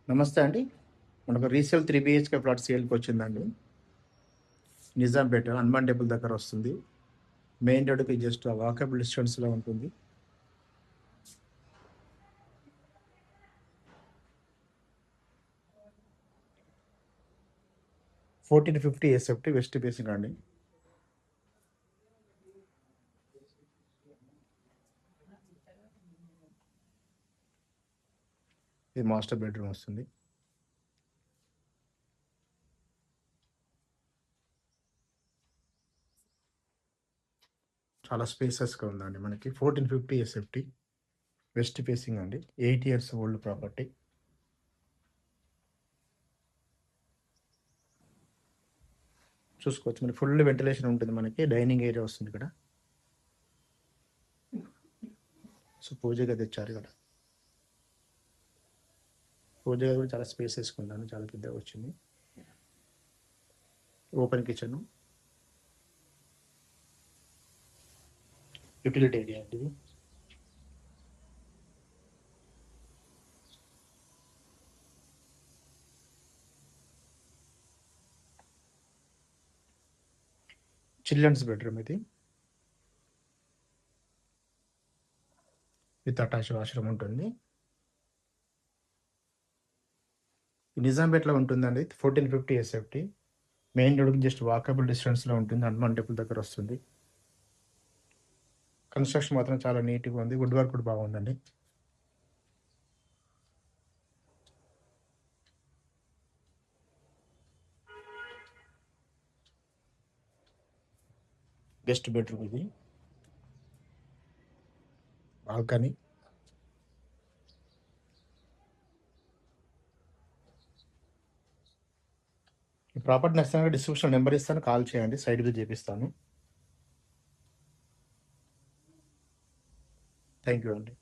నమస్తే అండి. మనకు రీసేల్ 3 బీహెచ్‌కే ప్లాట్ సేల్‌కి వచ్చిందండి. నిజాంపేట హనుమాన్ టెంపుల్ దగ్గర వస్తుంది. మెయిన్ రోడ్‌కి జస్ట్ వాకబుల్ డిస్టెన్స్‌లో ఉంటుంది. ఫోర్టీన్ 50 ఎస్ఎఫ్టీ వెస్ట్ ఫేసింగ్ అండి. ఇది మాస్టర్ బెడ్రూమ్ వస్తుంది. చాలా స్పేసెస్‌గా ఉందండి మనకి. 1450 ఎస్ఎఫ్టీ వెస్ట్ ఫేసింగ్ అండి. 8 ఇయర్స్ ఓల్డ్ ప్రాపర్టీ. చూసుకోవచ్చు. మనకి ఫుల్ వెంటిలేషన్ ఉంటుంది మనకి. డైనింగ్ ఏరియా వస్తుంది ఇక్కడ. సో, పూజ గది ఇచ్చారు ఇక్కడ. పూజ గది కూడా చాలా స్పేసెస్‌గా ఉందండి. చాలా పెద్దగా వచ్చింది. Open kitchen. యుటిలిటీ ఏరియా అండి ఇది. చిల్డ్రన్స్ బెడ్రూమ్ ఇది. విత్ అటాచ్ వాష్‌రూమ్ ఉంటుంది. నిజాంపేటలో ఉంటుందండి. 1450 ఎస్ఎఫ్టీ. మెయిన్ రోడ్‌కి జస్ట్ వాకబుల్ డిస్టెన్స్‌లో ఉంటుంది. హనుమాన్ టెంపుల్ దగ్గర వస్తుంది. కన్‌స్ట్రక్షన్ మాత్రం చాలా నీట్‌గా ఉంది. వుడ్ వర్క్ కూడా బాగుందండి. గెస్ట్ బెడ్రూమ్ ఇది. బాల్కనీ. ఈ ప్రాపర్టీ నచ్చినాక డిస్క్రిప్షన్‌లో నెంబర్ ఇస్తాను. కాల్ చేయండి. సైట్ విజిట్ చేపిస్తాను. థాంక్ యూ అండి.